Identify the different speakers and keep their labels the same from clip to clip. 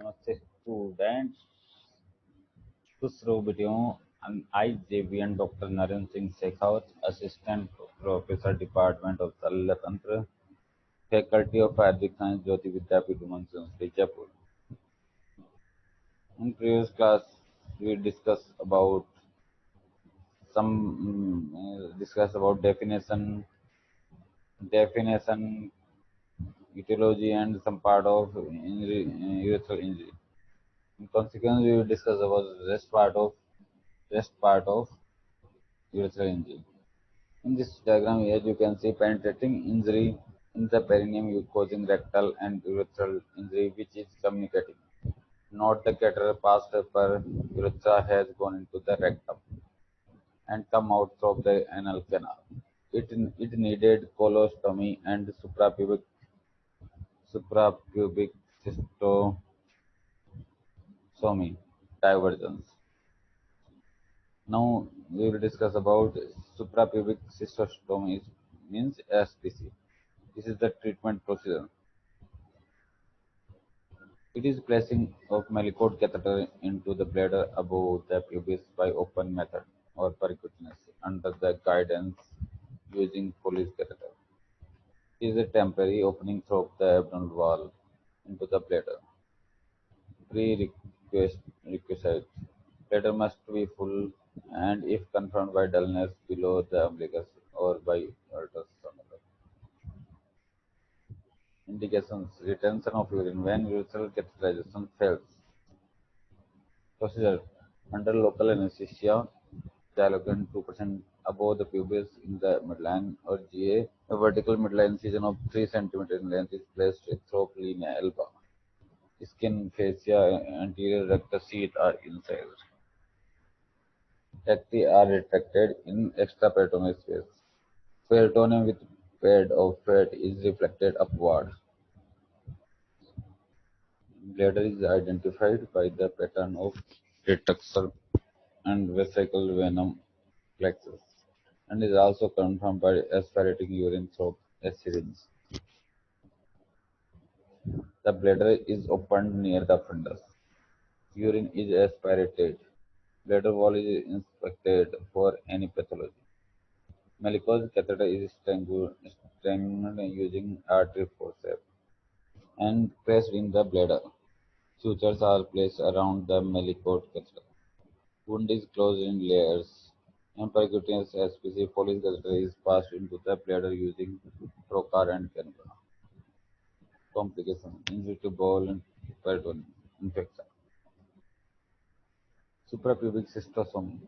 Speaker 1: नमस्ते स्टूडेंट्स, खुश रहो बेटियों। I, JVN Dr. Naren Singh Shekhawat, Assistant Professor, Department of Sal Tantra, Faculty of Ayurvedic Science, Jyoti Vidyapeeth Women's University, Jaipur. In previous class, we discuss about definition, etiology, and some part of urethral injury. In consequence, we will discuss about rest part of urethral injury. In this diagram here, you can see penetrating injury in the perineum causing rectal and urethral injury, which is communicating. Note the catheter passed per urethra has gone into the rectum and come out through the anal canal. It needed colostomy and suprapubic cystosomy divergence. Now we will discuss about suprapubic cystostomy means SPC. This is the treatment procedure. It is placing of Malicot catheter into the bladder above the pubis by open method or percutaneous under the guidance using Foley's catheter. It is a temporary opening through the abdominal wall into the bladder. Prerequisite: bladder must be full and if confirmed by dullness below the umbilicus or by ultrasonography. Indications: retention of urine when urethral catheterization fails. Procedure: under local anesthesia, dilatation 2% above the pubis in the midline or GA. A vertical midline incision of 3 cm in length is placed through linea alba. Skin, fascia, anterior rectus sheath are incised. Recti are retracted in extraperitoneal space. Peritoneum with pad of fat is reflected upward. Bladder is identified by the pattern of retractor and vesical venom plexus, and is also confirmed by aspirating urine through a syringe. The bladder is opened near the fundus. Urine is aspirated. Bladder wall is inspected for any pathology. Malicose catheter is strengthened using artery forceps and pressed in the bladder. Sutures are placed around the Malicose catheter. Wound is closed in layers. In percutaneous SPC, Foley's catheter is passed into the bladder using trocar and cannula. Complication: injury to bowel and peritoneum infection. Suprapubic cystostomy.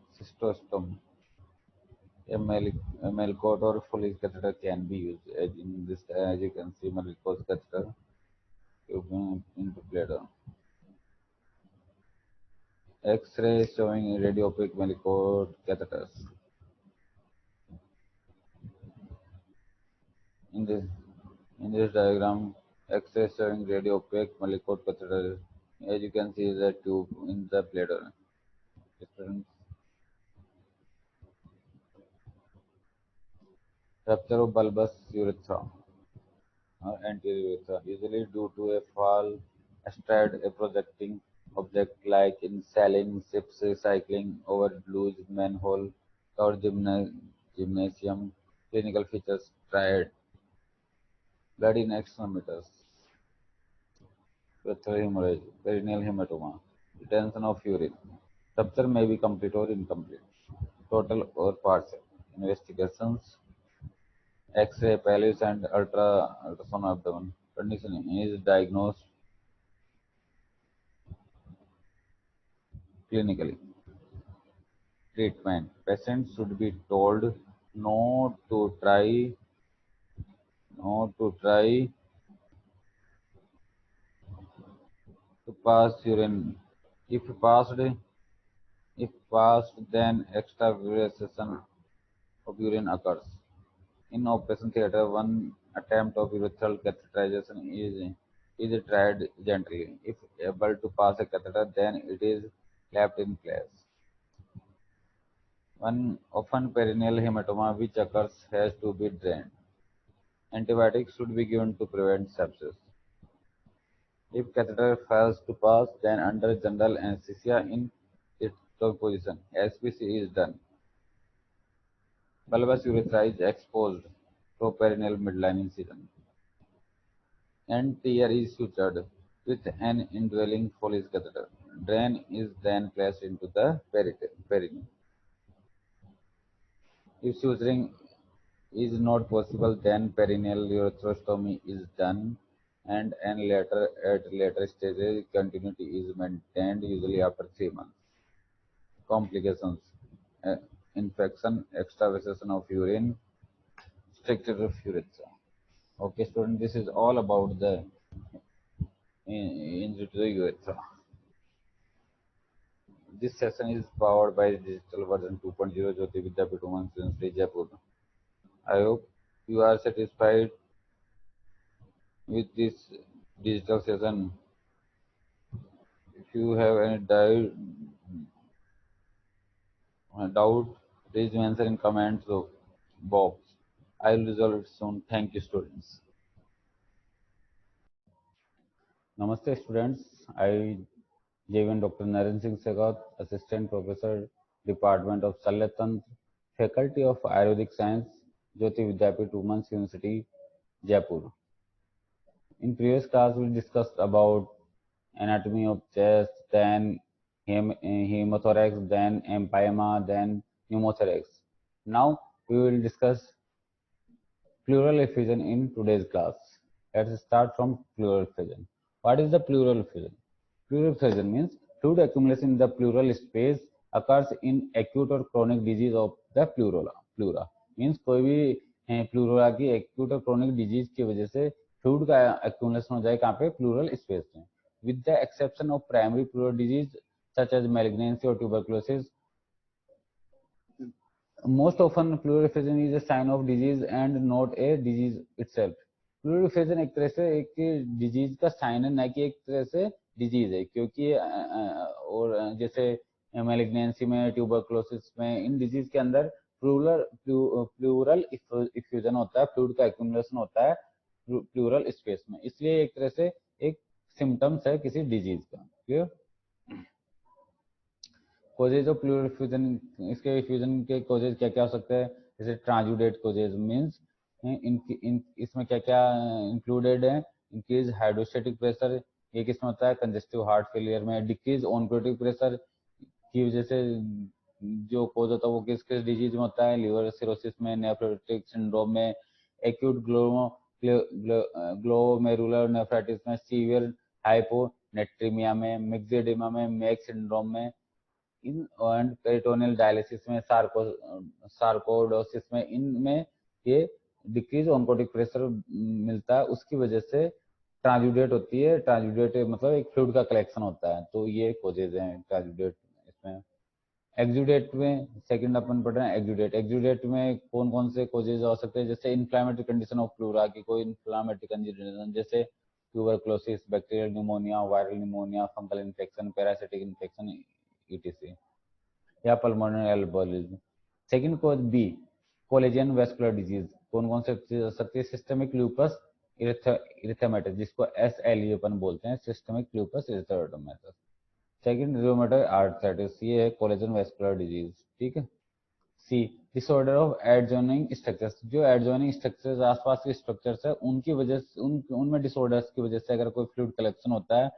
Speaker 1: A Malcot or Foley's catheter can be used. As you can see, Malcot's catheter into bladder. X-ray showing radiopaque Malcot catheters. In this in this diagram, X-ray showing radiopaque Malcot catheter. As you can see, the tube in the bladder. Rupture of bulbous urethra or anterior urethra, usually due to a fall astride a projecting object like in sailing, ships, cycling over loose manhole or gymnasium. Clinical features: triad, blood in extremities, urethral hemorrhage, perineal hematoma, retention of urine. Rupture may be complete or incomplete, total or partial. Investigations: X-ray, palliative, and ultrasound abdomen. Condition is diagnosed clinically. Treatment: patients should be told not to try not to try to pass urine. If passed, then extravasation of urine occurs. In operation theatre, one attempt of urethral catheterization is tried gently. If able to pass a catheter, then it is left in place. One often perineal hematoma which occurs has to be drained. Antibiotics should be given to prevent sepsis. If catheter fails to pass, then under general anesthesia in its position, SPC is done. Bulbous urethra is exposed to perineal midline incision, and tear is sutured with an indwelling Foley's catheter. Drain is then placed into the perineum. If suturing is not possible, then perineal ureterostomy is done, and at later stages continuity is maintained, usually after 3 months. Complications: uh, infection, extravasation of urine, stricture of urethra. Okay, student, this is all about the injury to the urethra. This session is powered by digital version 2.0 Jyoti Vidyapeeth Women's University Jaipur. I hope you are satisfied with this digital session. If you have any doubt, please mention in comments box. I will resolve it soon. Thank you, students. Namaste, students. I, J1 Dr. Naren Singh Segat, Assistant Professor, Department of Shalyatantra, Faculty of Ayurvedic Science, Jyoti Vidyapeeth Women's University, Jaipur. In previous class, we discussed about anatomy of chest, then hemothorax, then empyema, then pneumothorax. Now we will discuss pleural effusion in today's class. Let's start from pleural effusion. What is the pleural effusion? Pleural effusion means fluid accumulation in the pleural space occurs in acute or chronic disease of the pleura. Means कोई भी pleura की acute और chronic disease की वजह से fluid का accumulation हो जाए कहाँ पे pleural space में. With the exception of primary pleural disease such as malignancy or tuberculosis, most often pleural effusion is a sign of disease and not a disease itself. Pleural effusion एक तरह से एक disease का sign है, ना कि एक तरह से डिजीज है, क्योंकि और जैसे मैलिग्नेंसी में, ट्यूबरक्लोसिस में, इन डिजीज के अंदर प्लूरल इफ्यूजन होता है, फ्लूइड का एक्यूमुलेशन होता है प्लूरल स्पेस में, इसलिए एक तरह से एक सिम्टम्स है किसी डिजीज का. Clear? Causes of pleural effusion, इसके इफ्यूजन के कोजेज क्या क्या हो सकते हैं? जैसे ट्रांजुडेट कोजेज मींस इसमें क्या क्या इंक्लूडेड है? इंक्रीज हाइड्रोस्टेटिक प्रेशर, ये किसमें होता है? कंजेस्टिव हार्ट फेलियर में. डिक्रीज ऑनकोटिक प्रेशर की वजह से जो कोज होता है वो किस किस डिजीज में होता है? लिवर सिरोसिस में, नेफ्रोटिक सिंड्रोम में, एक्यूट ग्लोमेरुलर नेफ्राइटिस में, सीवियर हाइपोनेट्रीमिया में, मिक्सेडिमा में, मेक सिंड्रोम में, इन एंड पेरिटोनियल डायलिसिस में, सार्कोइडोसिस में, इनमें ये डिक्रीज ऑनकोटिक प्रेशर मिलता है, उसकी वजह से ट्रांजुडेट होती है. ट्रांजुडेट मतलब एक फ्लूइड का कलेक्शन होता है, तो ये कोजेज हैं ट्रांजुडेट इसमें. एक्जुडेट में सेकंड अपन पढ़ रहे हैं. एक्जुडेट में कौन कौन से कोजेज हो सकते हैं? जैसे इन्फ्लामेटरी कंडीशन ऑफ प्लूरा की कोई इन्फ्लामेटरी कंडीशन, जैसे tuberculosis, bacterial pneumonia, viral pneumonia, fungal infection, parasitic infection etc, या पल्मोनरी एल्बोलिज्म. सेकंड कोज बी, कोलेजियन वेस्कुलर डिजीज. कौन कौन से हो सकती है? सिस्टमिक लूपस इरिथेमेटस, जिसको SLE अपन बोलते हैं, systemic lupus erythematosus. Second rheumatoid arthritis, ये है कोलेजन वेस्कुलर डिजीज. ठीक है. C, disorder of adjoining structures, जो एडजॉइनिंग स्ट्रक्चर्स आसपास के स्ट्रक्चर्स है उनकी वजह से उनमें डिसऑर्डर्स की वजह से अगर कोई फ्लूइड कलेक्शन होता है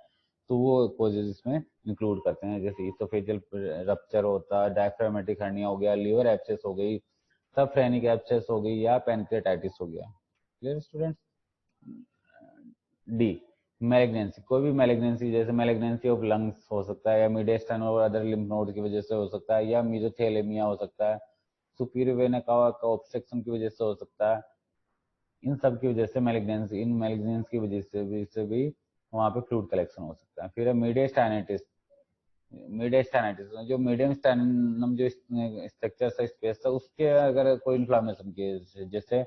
Speaker 1: तो वो कोजेज इसमें इंक्लूड करते हैं. जैसे इसोफेजियल रप्चर होता है, डायफ्रामेटिक हर्निया हो गया, लिवर एब्सेस हो गई, सबफ्रेनिक एब्सेस हो गई, या पैनक्रेटाइटिस हो गया. Clear students? डी, मैलिग्नेंसी, कोई भी मैलिग्नेंसी, जैसे मैलिग्नेंसी ऑफ लंग्स हो सकता है, या मीडियस्टाइन और अदर लिम्फ नोड की वजह से हो सकता है, या मीजोथेलेमिया हो सकता है, सुपीरियर वेना का ऑब्स्ट्रक्शन की वजह से हो सकता है. इन सब की वजह से मैलिग्नेंसी, इन मैलिग्नेंसी की वजह से भी वहाँ पे फ्लूइड कलेक्शन हो सकता है. फिर है मीडियस्टाइनिटिस. मीडियस्टाइनिटिस जो मीडियम स्टाइनम जो स्ट्रक्चर है स्पेस है उसके अगर कोई इन्फ्लामेशन के, जैसे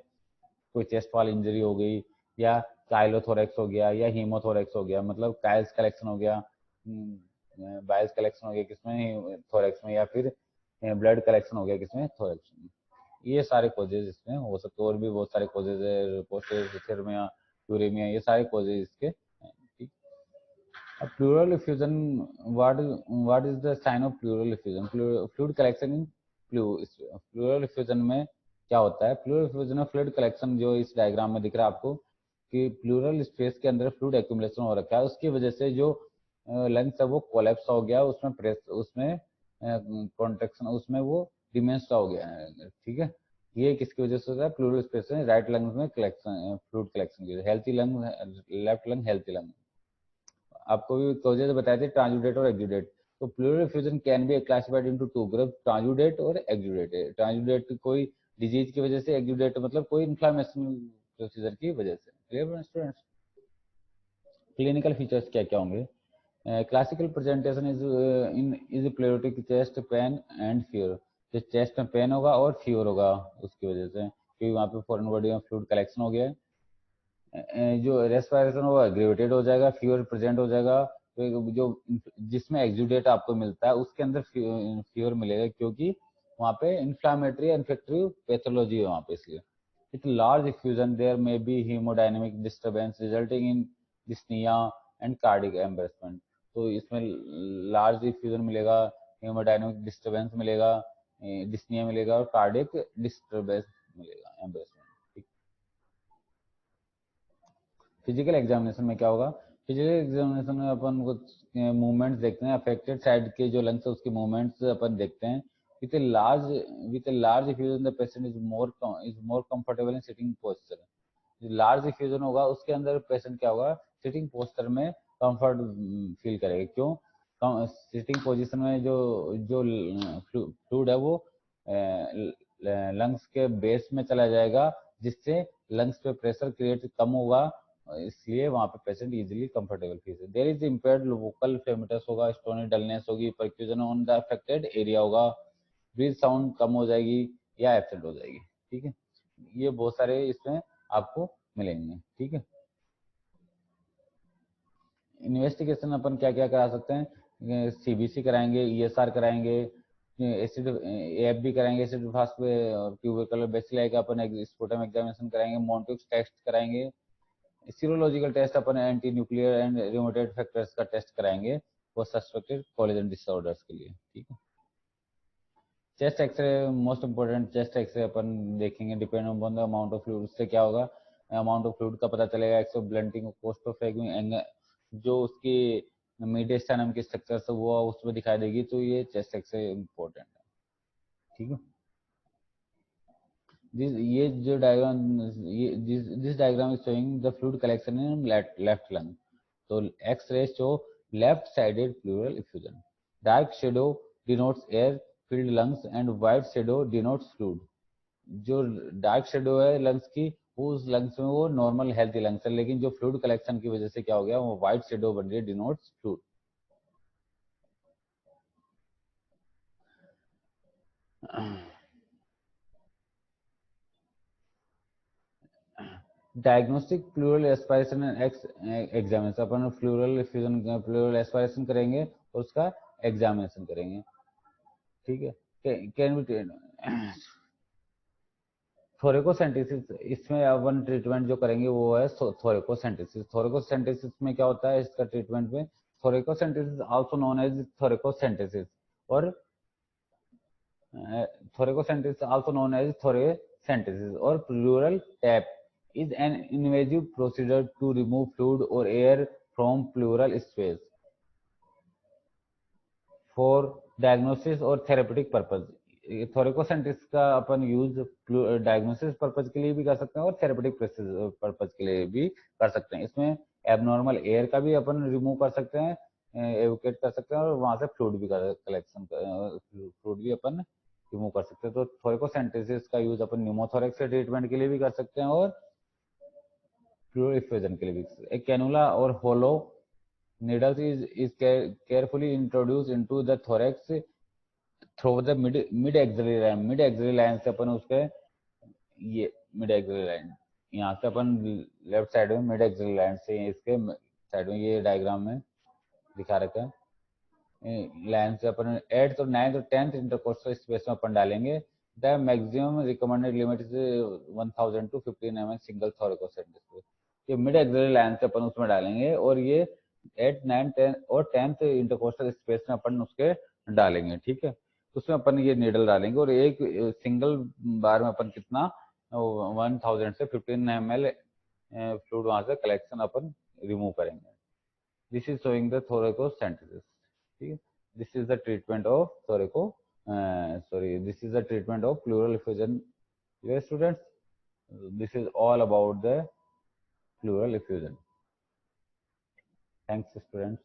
Speaker 1: कोई चेस्ट वाल इंजरी हो गई, या काइलोथोरेक्स हो गया, या हीमोथोरेक्स हो गया, मतलब काइल्स कलेक्शन हो गया, बाइल्स कलेक्शन हो गया किसमें? थोरेक्स में. या फिर ब्लड कलेक्शन हो गया किसमें? थोरेक्स में. ये सारे कोजेज इसमें हो सकते हैं. और भी बहुत सारे कोजेज है, पोस्टेरिया, यूरेमिया, ये सारे कोजेज इसके हैं. ठीक. अब pleural effusion, what is the sign of pleural effusion? Fluid collection in pleural effusion में क्या होता है? प्लूरल इफ्यूजन में फ्लूइड कलेक्शन जो इस डायग्राम में दिख रहा है आपको कि प्लूरल स्पेस के अंदर फ्लूइड एक्यूमुलेशन हो रखा है, उसकी वजह से जो लंग्स है वो कोलैप्स हो गया, उसमें प्रेस, उसमें कॉन्ट्रैक्शन, उसमें वो डिमेंस हो गया है, ठीक है। ये किसकी वजह से होता है? प्लूरल स्पेस में राइट लंग्स में कलेक्शन, फ्लूइड कलेक्शन की वजह से। Healthy lung, left lung healthy lung. आपको भी कोजेज बताए थे ट्रांजुडेट और एक्जुडेट। तो pleural effusion can be classified into two group, transudate और एक्जुडेट। ट्रांजुडेट कोई डिजीज की वजह से, एक्जुडेट मतलब कोई इन्फ्लामेशन प्रोसीजर की वजह से। Clear students? क्लिनिकल फीचर्स क्या क्या होंगे? Classical presentation is pleuritic chest pain and fever. जो चेस्ट में पेन होगा और फीवर होगा उसकी वजह से, क्योंकि वहाँ पे फॉरेन बॉडी में फ्लूइड कलेक्शन हो गया है। जो रेस्पिरेशन होगा ग्रेविटेड हो जाएगा, फीवर प्रेजेंट हो जाएगा। तो जो जिसमें एक्सुडेट आपको मिलता है उसके अंदर फीवर मिलेगा, क्योंकि वहाँ पे इन्फ्लामेटरी इन्फेक्टिव पैथोलॉजी है वहाँ पे, इसलिए। It large effusion there may be haemodynamic disturbance resulting in dyspnoea and cardiac embarrassment. तो इसमें लार्ज इफ्यूजन मिलेगा, हीमोडायनेमिक डिस्टर्बेंस मिलेगा, डिस्निया मिलेगा और कार्डिक डिस्टर्बेंस मिलेगा, एम्बेरसमेंट। फिजिकल एग्जामिनेशन में क्या होगा? फिजिकल एग्जामिनेशन में अपन कुछ मूवमेंट्स देखते हैं, अफेक्टेड साइड के जो लंग्स है उसके मूवमेंट्स अपन देखते हैं। With a large with a large effusion the patient is more comfortable in sitting posture. जो लार्ज इफ्यूजन होगा उसके अंदर पेशेंट क्या होगा? सिटिंग पोस्चर में कंफर्ट फील करेगा। क्यों? सिटिंग पोजीशन में जो जो फ्लूइड है वो लंग्स के बेस में चला जाएगा, जिससे लंग्स पे प्रेशर क्रिएट कम होगा, इसलिए वहाँ पे patient easily comfortable feel. There is impaired vocal fremitus होगा, स्टोनी डलनेस होगी, percussion on the affected area होगा, ब्रीथ साउंड कम हो जाएगी या एब्सेंट हो जाएगी, ठीक है। ये बहुत सारे इसमें आपको मिलेंगे, ठीक है। इन्वेस्टिगेशन अपन क्या क्या करा सकते हैं? सीबीसी कराएंगे, ईएसआर कराएंगे, एसिड एफ भी कराएंगे, एसिड फास्ट और ट्यूबरकुलर बेसिलाई का अपन स्पुटम एग्जामिनेशन कराएंगे, मोन्टिक्स टेस्ट कराएंगे, सीरोलॉजिकल टेस्ट अपन anti nuclear and rheumatoid factors का टेस्ट कराएंगे फॉर सस्पेक्टेड कोलिजन डिसऑर्डर्स के लिए, ठीक है। Chest x-ray most important. Chest x-ray अपन देखेंगे, depend on the amount of fluid. उससे क्या होगा? अमाउंट ऑफ फ्लूइड का पता चलेगा, एक्सो ब्लंटिंग, कोस्टोफ्रेगिंग, जो उसकी मीडियस्टाइनम की स्ट्रक्चर से वो उसमें दिखाई देगी। तो ये चेस्ट एक्सरे इंपॉर्टेंट है, ठीक है। ये जो डायग्राम, ये this diagram is showing the fluid collection in left lung. तो x-ray show left sided pleural effusion. Dark shadow denotes air filled lungs and white shadow denotes fluid। जो dark shadow है lungs की, वो उस lungs में वो normal healthy lungs है, लेकिन जो फ्लूइड कलेक्शन की वजह से क्या हो गया, वो व्हाइट शेडो बन रही है, denotes fluid. Diagnostic pleural aspiration एक्स एग्जामिनेशन। अपन प्लूरल इफ्यूजन, प्लूरल एस्पायरेशन करेंगे और उसका एग्जामिनेशन करेंगे, ठीक है। Can be thoracentesis. इसमें अपन ट्रीटमेंट जो करेंगे वो है थोरेकोसेंटेसिस। थोरेकोसेंटेसिस में क्या होता है इसका ट्रीटमेंट में? Thoracocentesis also known as thoracocentesis, और thoracocentesis also known as thoracentesis और pleural tap is an invasive procedure to remove fluid or air from pleural space for diagnosis और थेरेपेटिक पर्पज। थोरेकोसेंटिस का अपन यूज डायग्नोसिस पर्पज के लिए भी कर सकते हैं और थेरेपेटिक पर्पज के लिए भी कर सकते हैं। इसमें एबनॉर्मल एयर का भी अपन रिमूव कर सकते हैं, एवोकेट कर सकते हैं, और वहां से फ्लूइड भी कलेक्शन, फ्लूइड भी अपन रिमूव कर सकते हैं। तो थोरेकोसेंटिस का यूज अपन न्यूमोथोरेक्स के ट्रीटमेंट के लिए भी कर सकते हैं और फ्लूइड इफ्यूजन के लिए भी। एक कैनुला और होलो needles is carefully introduced into the thorax through the mid axillary line। Mid axillary line से अपन उसके, ये मिड एक्सिलरी लाइन यहाँ से अपन लेफ्ट साइड में मिड एक्सिलरी लाइन से इसके साइड में, ये डायग्राम में दिखा रखा है, लाइन से अपन 8th और 9th और 10th इंटरकोस्टल स्पेस में अपन डालेंगे। The maximum recommended limit is 1000 to 15 mm single thoracentesis. ये मिड एक्सिलरी लाइन से अपन उसमें डालेंगे और ये 8, 9, 10 और 10th इंटरकोस्टल स्पेस में अपन उसके डालेंगे, ठीक है। तो उसमें अपन ये नीडल डालेंगे और एक सिंगल बार में अपन कितना 1000 से 15 ml फ्लूइड वहां से कलेक्शन अपन रिमूव करेंगे। This is showing the thoracocentesis, ठीक है। This is the treatment of thoraco sorry this is the treatment of pleural effusion। Yes, students, this is all about the pleural effusion. Thanks, students.